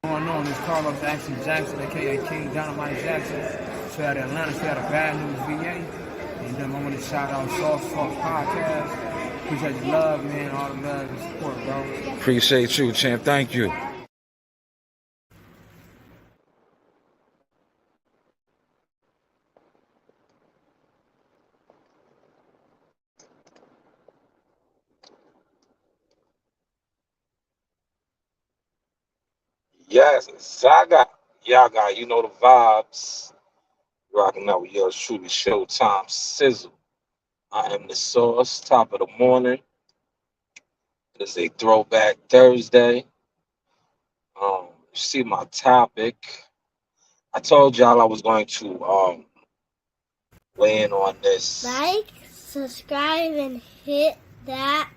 Going on is Carlos Action Jackson, aka King Dynamite Jackson, straight out of Atlanta, straight out of Bad News, VA. And then I want to shout out Sauce Talk Podcast. Appreciate the love, man, all the love and support, bro. Appreciate you, champ. Thank you. Yes, y'all got, you know the vibes. Rocking out with yours truly, Showtime Sizzle. I am the source, top of the morning. It is a throwback Thursday. You see my topic. I told y'all I was going to weigh in on this. Like, subscribe, and hit that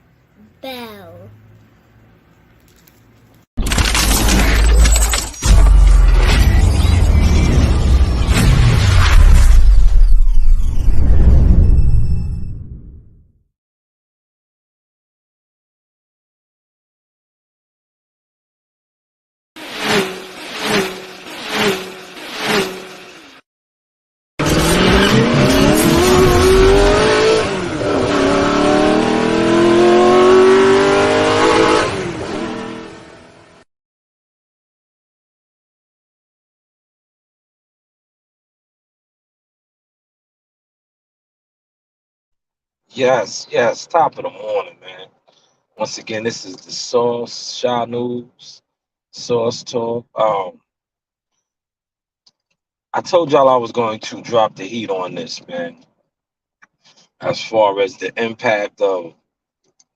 bell. Yes, top of the morning, man. Once again, this is the Source, Shaw News, Source Talk. I told y'all I was going to drop the heat on this, man, as far as the impact of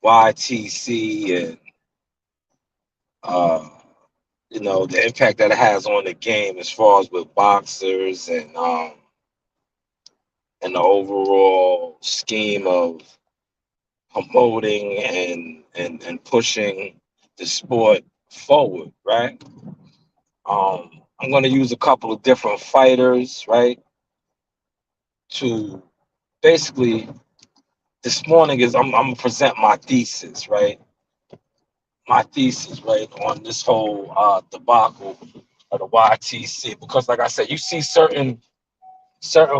YTC and uh, the impact that it has on the game as far as with boxers and the overall scheme of promoting and pushing the sport forward, right? I'm going to use a couple of different fighters, right, to basically this morning is I'm gonna present my thesis, right? My thesis, right, on this whole debacle of the YTC, because like I said, you see certain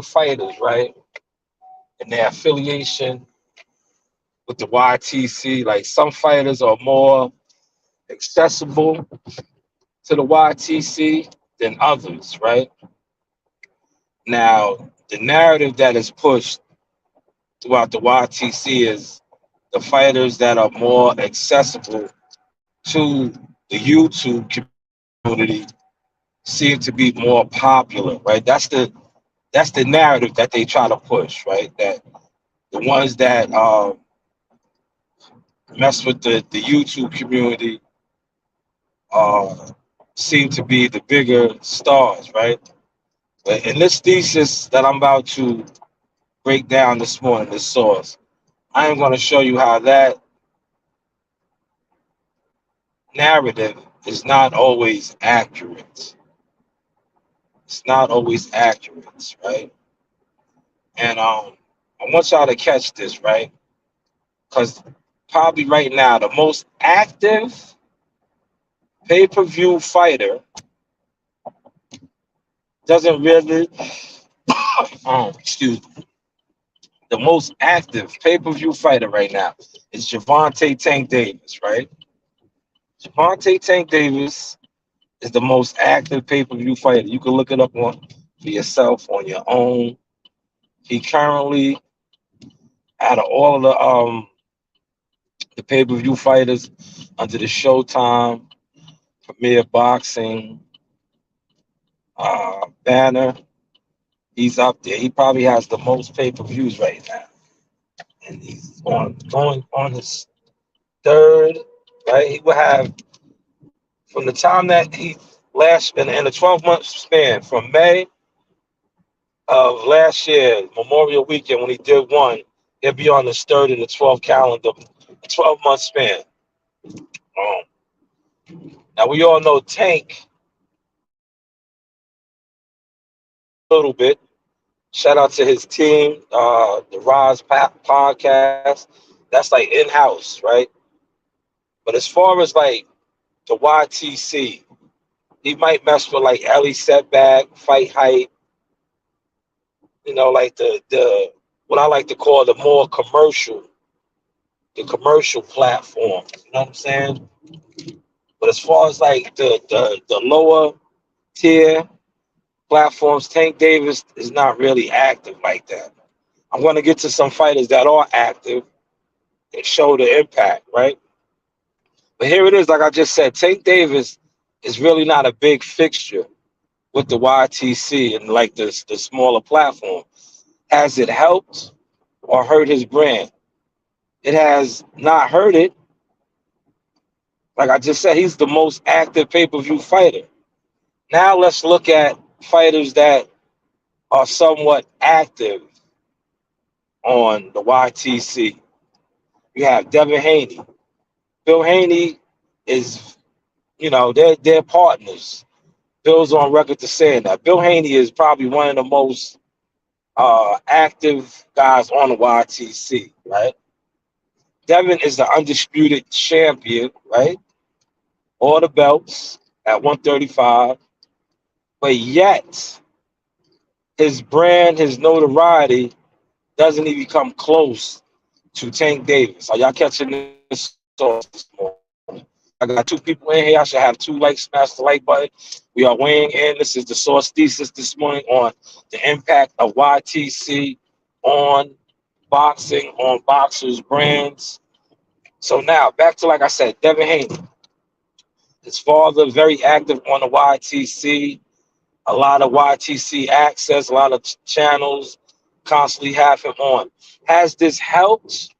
fighters, right, and their affiliation with the YTC. Like some fighters are more accessible to the YTC than others, right? Now, the narrative that is pushed throughout the YTC is the fighters that are more accessible to the YouTube community seem to be more popular, right? That's the narrative that they try to push, right? That the ones that mess with the YouTube community seem to be the bigger stars, right? But in this thesis that I'm about to break down this morning, this source, I am going to show you how that narrative is not always accurate. It's not always accurate, right? And I want y'all to catch this, right? Because probably right now, the most active pay-per-view fighter doesn't really, excuse me, the most active pay-per-view fighter right now is Javante Tank Davis, right? Javante Tank Davis is the most active pay-per-view fighter. You can look it up for yourself on your own. He currently, out of all of the pay-per-view fighters under the Showtime, Premier Boxing banner, he's up there. He probably has the most pay-per-views right now, and he's going on his third. Right, he will have from the time that he last in a 12-month span from May of last year, Memorial Weekend, when he did one, he'll be on his third in the 12 calendar, 12-month span. Now we all know Tank a little bit. Shout out to his team, the Roz podcast. That's like in-house, right? But as far as like the YTC, He might mess with like Ellie Setback, Fight Hype, like the what I like to call the commercial platform. You know what I'm saying? But as far as like the lower tier platforms, Tank Davis is not really active like that. I'm going to get to some fighters that are active and show the impact, right? But here it is, like I just said, Tank Davis is really not a big fixture with the YTC and like the smaller platform. Has it helped or hurt his brand? It has not hurt it. Like I just said, he's the most active pay-per-view fighter. Now let's look at fighters that are somewhat active on the YTC. You have Devin Haney. Bill Haney is, they're partners. Bill's on record to saying that. Bill Haney is probably one of the most active guys on the YTC, right? Devin is the undisputed champion, right? All the belts at 135. But yet, his brand, his notoriety doesn't even come close to Tank Davis. Are y'all catching this this morning? I got two people in here. I should have two likes. Smash the like button. We are weighing in. This is the Source Thesis this morning on the impact of YTC on boxing, on boxers' brands. So now, back to, like I said, Devin Haney. His father, very active on the YTC. A lot of YTC access, a lot of channels constantly have him on. Has this helped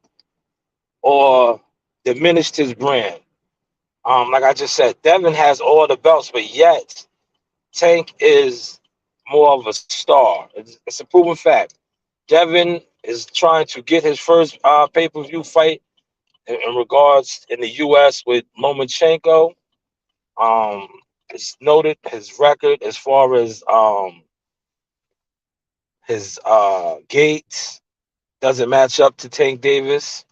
or diminished his brand? Like I just said, Devin has all the belts, but yet Tank is more of a star. It's a proven fact. Devin is trying to get his first pay-per-view fight in regards in the U.S. with Lomachenko. It's noted his record as far as his gait doesn't match up to Tank Davis.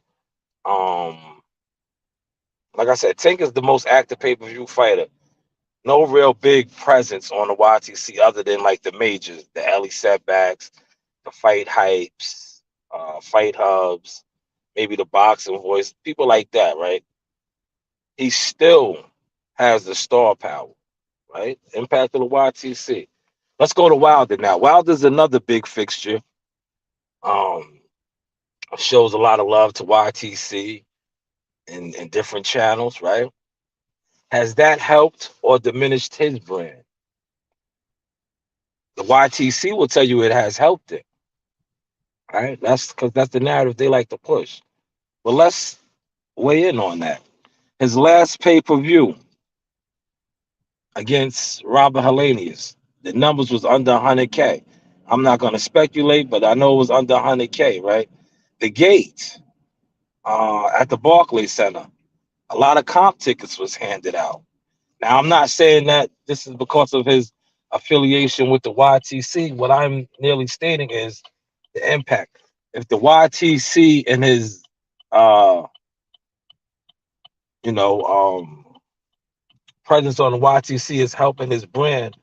Like I said, Tank is the most active pay-per-view fighter. No real big presence on the YTC other than like the majors, the Ellie Setbacks, the Fight Hypes, Fight Hubs, maybe the Boxing Voice, people like that, right? He still has the star power, right? Impact of the YTC. Let's go to Wilder now. Wilder's another big fixture. Shows a lot of love to YTC in different channels, right? Has that helped or diminished his brand? The YTC will tell you it has helped it, right? That's because that's the narrative they like to push. But let's weigh in on that. His last pay-per-view against Robert Helenius, the numbers was under 100K. I'm not going to speculate, but I know it was under 100K, right? The gate at the Barclays Center, a lot of comp tickets was handed out. Now, I'm not saying that this is because of his affiliation with the YTC. What I'm nearly stating is the impact. If the YTC and his, presence on the YTC is helping his brand,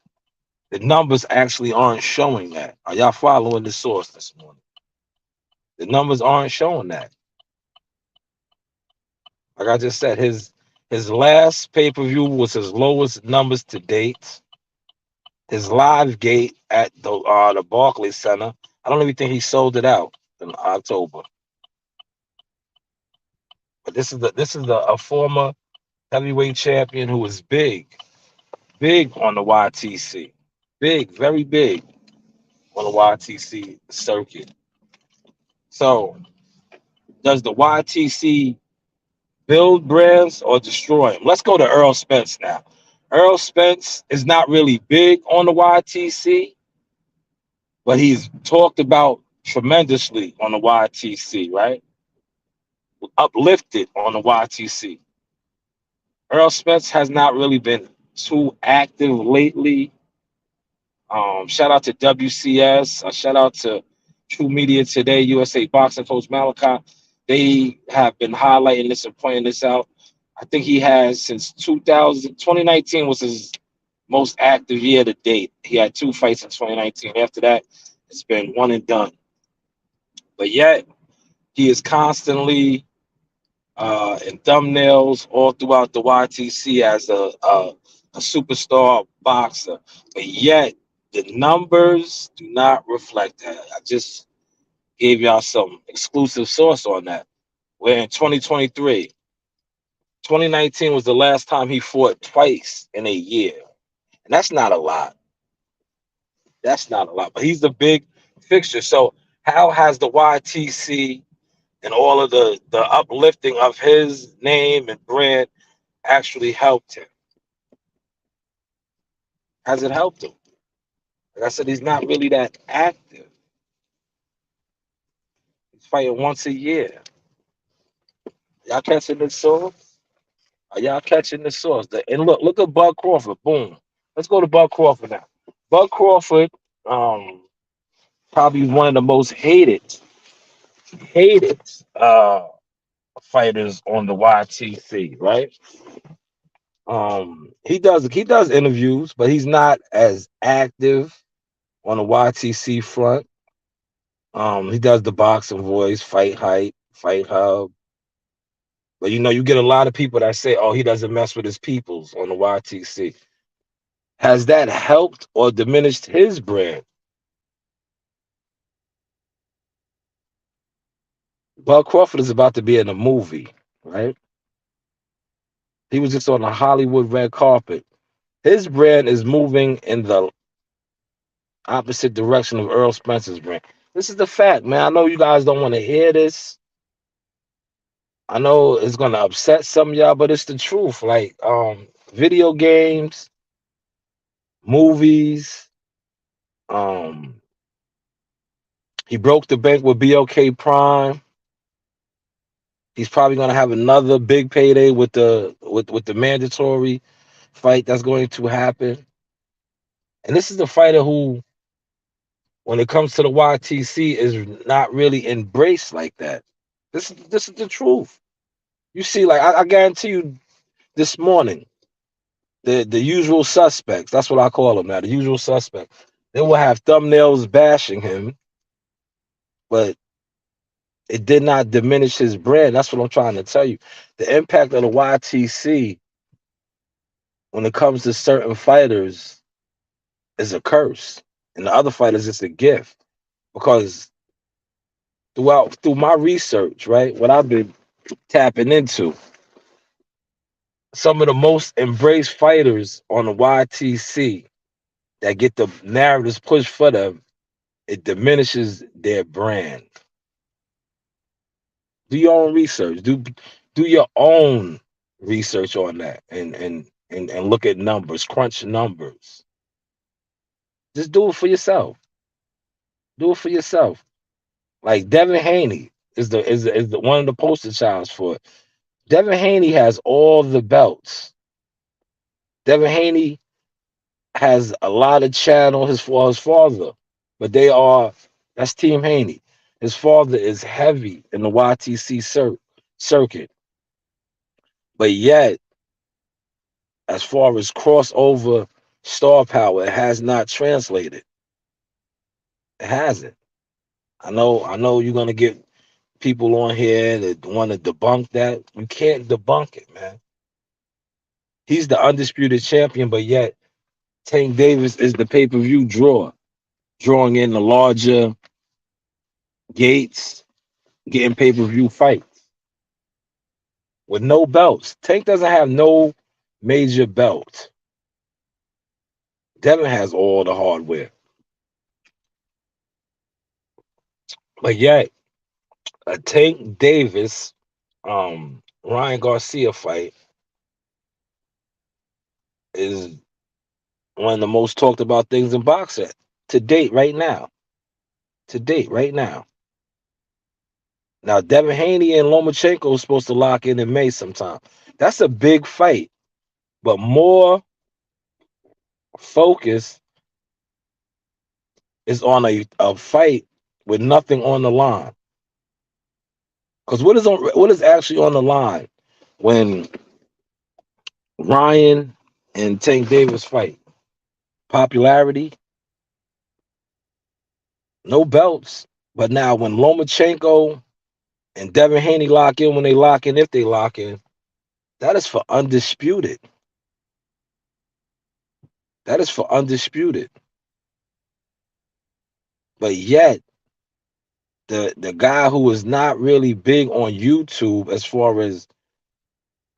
the numbers actually aren't showing that. Are y'all following the source this morning? The numbers aren't showing that. Like I just said, his last pay-per-view was his lowest numbers to date. His live gate at the Barclays Center, I don't even think he sold it out in October. But this is a former heavyweight champion who is big on the YTC, very big on the YTC circuit. So, does the YTC build brands or destroy them? Let's go to Earl Spence now. Earl Spence is not really big on the YTC, but he's talked about tremendously on the YTC, right? Uplifted on the YTC. Earl Spence has not really been too active lately. Shout out to WCS. Shout out to True Media Today, USA Boxing Coach Malachi. They have been highlighting this and pointing this out. I think he has since 2019 was his most active year to date. He had 2 fights in 2019. After that, it's been one and done. But yet, he is constantly in thumbnails all throughout the YTC as a superstar boxer. But yet, the numbers do not reflect that. I just gave y'all some exclusive source on that. Where in 2023, 2019 was the last time he fought twice in a year. And that's not a lot. That's not a lot. But he's the big fixture. So how has the YTC and all of the uplifting of his name and brand actually helped him? Has it helped him? Like I said, he's not really that active. He's fighting once a year. Y'all catching this sauce? Are y'all catching the sauce? And look at Bud Crawford. Boom. Let's go to Bud Crawford now. Bud Crawford, probably one of the most hated fighters on the YTC, right? He does interviews, but he's not as active on the YTC front. He does the boxing voice, fight hype, fight hub. But you get a lot of people that say, "Oh, he doesn't mess with his peoples on the YTC." Has that helped or diminished his brand? Bud Crawford is about to be in a movie, right? He was just on the Hollywood red carpet. His brand is moving in the opposite direction of Earl Spencer's brand. This is the fact, man. I know you guys don't want to hear this. I know it's gonna upset some of y'all, but it's the truth. Like video games, movies. Um, he broke the bank with BOK Prime. He's probably gonna have another big payday with the mandatory fight that's going to happen. And this is the fighter who, when it comes to the YTC, is not really embraced like that. This is the truth. You see, like I guarantee you, this morning, the usual suspects. That's what I call them now. The usual suspects. They will have thumbnails bashing him, but it did not diminish his brand. That's what I'm trying to tell you. The impact of the YTC when it comes to certain fighters is a curse, and the other fighters it's a gift. Because through my research, right, what I've been tapping into, some of the most embraced fighters on the YTC that get the narratives pushed for them, it diminishes their brand. Do your own research. Do your own research on that, and look at numbers, crunch numbers. Just do it for yourself. Do it for yourself. Like Devin Haney is the one of the poster childs for it. Devin Haney has all the belts. Devin Haney has a lot of channel. His father, but that's Team Haney. His father is heavy in the YTC circuit, but yet, as far as crossover star power, it has not translated. It hasn't. I know you're gonna get people on here that want to debunk that. You can't debunk it, man. He's the undisputed champion, but yet Tank Davis is the pay-per-view drawing in the larger gates, getting pay-per-view fights with no belts. Tank doesn't have no major belt. Devin has all the hardware. But yet, a Tank Davis, Ryan Garcia fight is one of the most talked about things in boxing to date right now. To date right now. Now, Devin Haney and Lomachenko is supposed to lock in May sometime. That's a big fight, but more focus is on a fight with nothing on the line. Because what is actually on the line when Ryan and Tank Davis fight? popularity, no belts. But now when Lomachenko and Devin Haney lock in, when they lock in, if they lock in, that is for undisputed. That is for undisputed. But yet, the guy who is not really big on YouTube as far as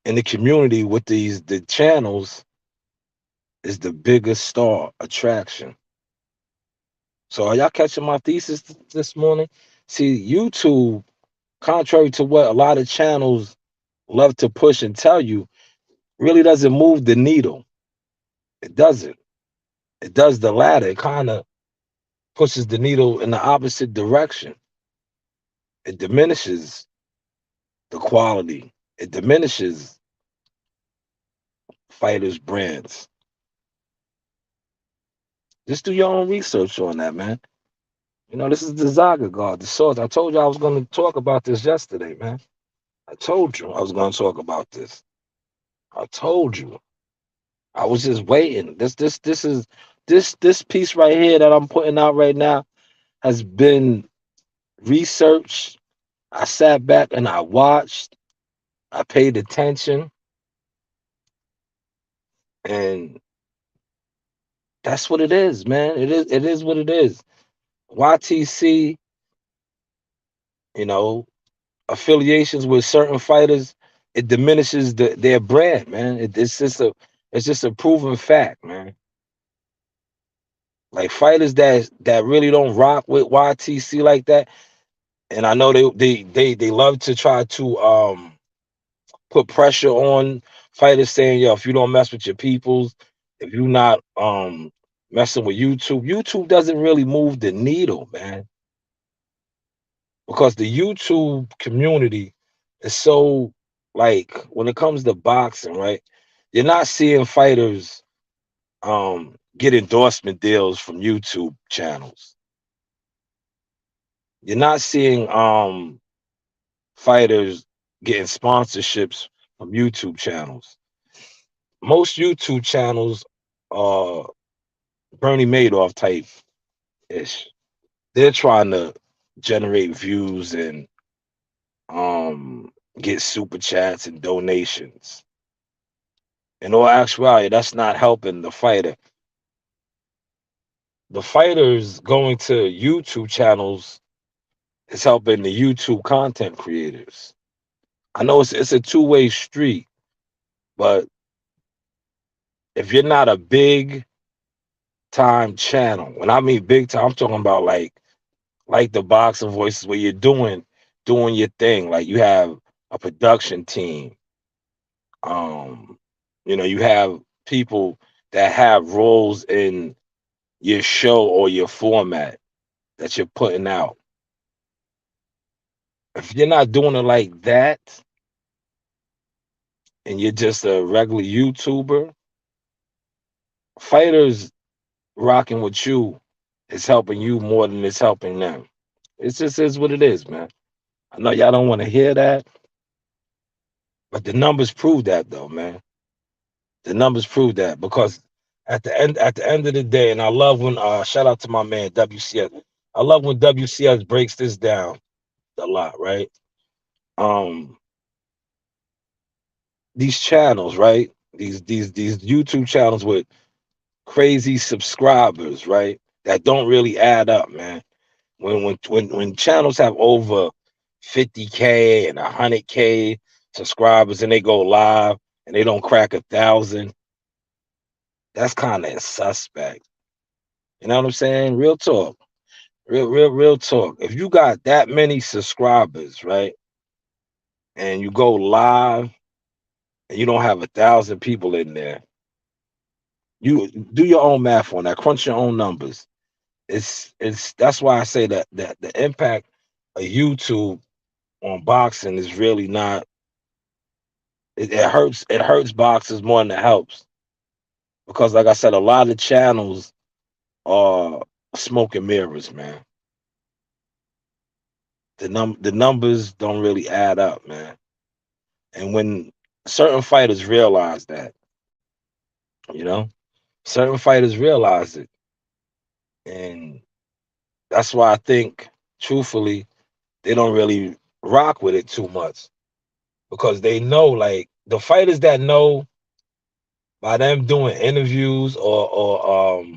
in the community with the channels is the biggest star attraction. So are y'all catching my thesis this morning? See, YouTube, contrary to what a lot of channels love to push and tell you, really doesn't move the needle. It doesn't. It does the latter. It kind of pushes the needle in the opposite direction. It diminishes the quality. It diminishes fighters' brands. Just do your own research on that, man. You know, this is the Zaga God, the source. I told you I was going to talk about this yesterday, man. I told you I was going to talk about this. I told you. I was just waiting. This piece right here that I'm putting out right now has been researched. I sat back and I watched. I paid attention, and that's what it is, man. It is what it is. YTC, you know, affiliations with certain fighters, it diminishes their brand, man. It's just a proven fact, man. Like fighters that really don't rock with YTC like that, and I know they love to try to put pressure on fighters saying, yo, if you don't mess with your peoples, if you're not messing with YouTube doesn't really move the needle, man. Because the YouTube community is so, like, when it comes to boxing, right? You're not seeing fighters get endorsement deals from YouTube channels. You're not seeing fighters getting sponsorships from YouTube channels. Most YouTube channels are Bernie Madoff type ish. They're trying to generate views and um get super chats and donations. In all actuality, that's not helping the fighter. The fighters going to YouTube channels is helping the YouTube content creators. I know it's a two-way street, but if you're not a big time channel, when I mean big time, I'm talking about like the boxing voices where you're doing your thing. Like you have a production team. Um, you have people that have roles in your show or your format that you're putting out. If you're not doing it like that and you're just a regular YouTuber, fighters rocking with you is helping you more than it's helping them. It just is what it is, man. I know y'all don't want to hear that, but the numbers prove that though, man. The numbers prove that because at the end of the day, and I love when shout out to my man WCS. I love when WCS breaks this down a lot, right? Um these channels, right? These YouTube channels with crazy subscribers, right? That don't really add up, man. When channels have over 50K and 100K subscribers and they go live and they don't crack 1,000, that's kind of suspect. You know what I'm saying? Real talk. Real talk. If you got that many subscribers, right, and you go live and you don't have 1,000 people in there, you do your own math on that. Crunch your own numbers. It's that's why I say that the impact of YouTube on boxing is really not. It hurts boxers more than it helps because, like I said, a lot of channels are smoke and mirrors, man. The numbers don't really add up, man. And when certain fighters realize that, you know, Certain fighters realize it. And that's why I think, truthfully, they don't really rock with it too much. Because they know, like, the fighters that know by them doing interviews or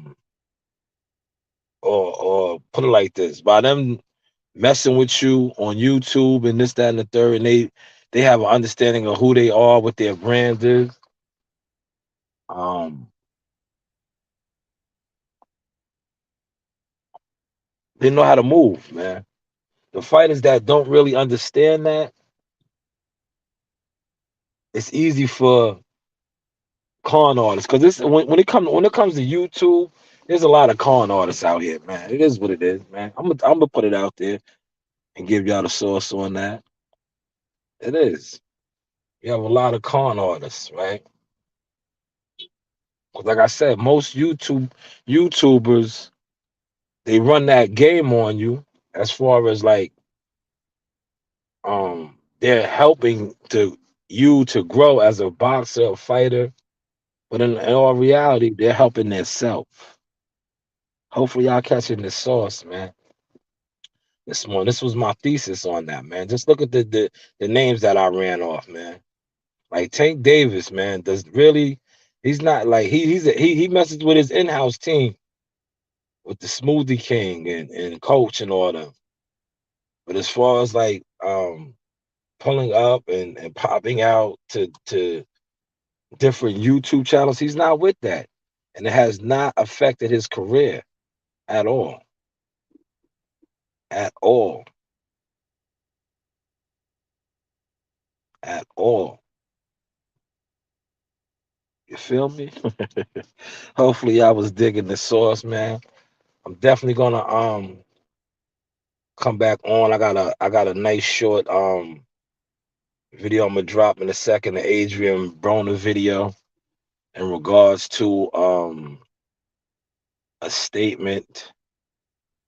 put it like this, by them messing with you on YouTube and this, that, and the third, and they have an understanding of who they are, what their brand is. They know how to move, man. The fighters that don't really understand that, it's easy for con artists, because this when it comes to YouTube, there's a lot of con artists out here, man. It is what it is, man. I'm gonna put it out there and give y'all the source on that. It is. You have a lot of con artists, right? 'Cause like I said, most YouTubers, they run that game on you as far as like they're helping you to grow as a boxer or fighter, but in all reality, they're helping themselves. Hopefully y'all catching this sauce, man. This morning. This was my thesis on that, man. Just look at the names that I ran off, man. Like Tank Davis, man, he's not like he messes with his in-house team with the Smoothie King and coach and all them. But as far as like pulling up and popping out to different YouTube channels, he's not with that. And it has not affected his career at all. At all. At all. You feel me? Hopefully I was digging the sauce, man. I'm definitely gonna come back on. I got a nice short video I'm gonna drop in a second, the Adrian Broner video in regards to a statement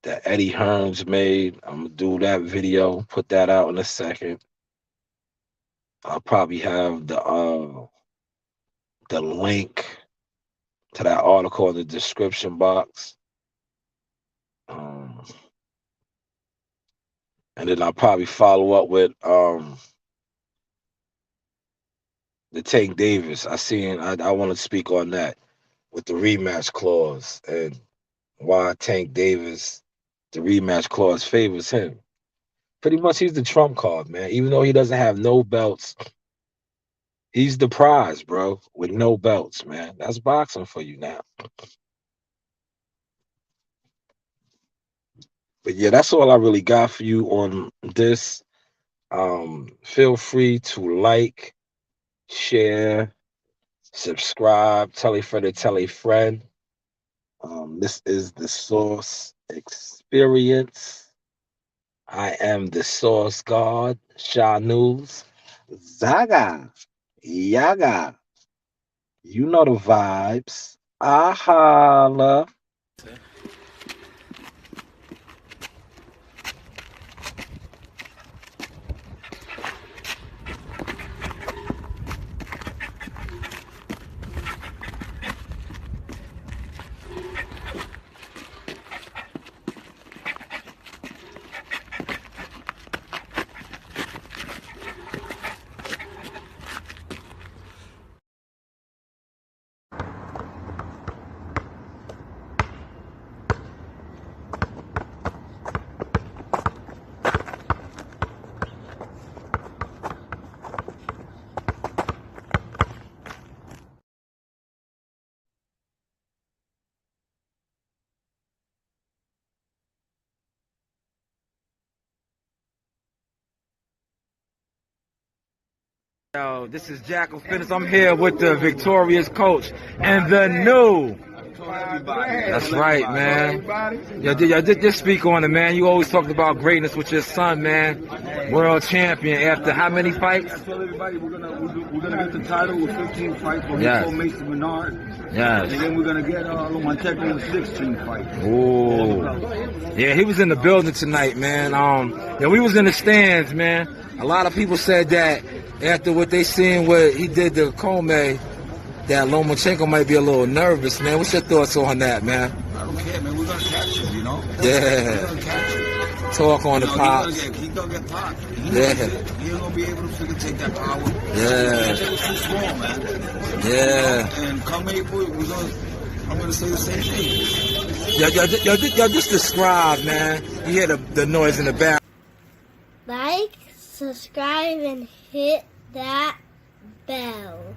that Eddie Hearns made. I'm gonna do that video, put that out in a second. I'll probably have the link to that article in the description box. And then I'll probably follow up with the Tank Davis. I want to speak on that with the rematch clause and why Tank Davis, the rematch clause favors him. Pretty much he's the trump card, man. Even though he doesn't have no belts, he's the prize, bro, with no belts, man. That's boxing for you now. But yeah, that's all I really got for you on this. Feel free to like, share, subscribe, tell a friend to tell a friend. This is the Source Experience. I am the Source God, Sha News, Zaga, Yaga. You know the vibes. Ahala. Yo, this is Jackal Fitness. I'm here with the victorious coach and the new. That's right, man. Yo, just speak on it, man. You always talked about greatness with your son, man. World champion after how many fights? I tell everybody we're gonna get the title with 15 fights for Yes. Mason Menard. Yes. And then we're gonna get Monteco with 16 fights. Ooh. Yeah, he was in the building tonight, man. Yeah, we was in the stands, man. A lot of people said that after what they seen what he did to Comey, that Lomachenko might be a little nervous, man. What's your thoughts on that, man? I don't care, man. We're gonna catch him, you know. Yeah. We're gonna catch him. Talk on the pops. He's gonna get popped. He ain't gonna be able to freaking take that power. Yeah. It's too small, man. Yeah. And come April, I'm gonna say the same thing. Y'all just describe, man. You hear the noise in the back. Like, subscribe, and hit that bell.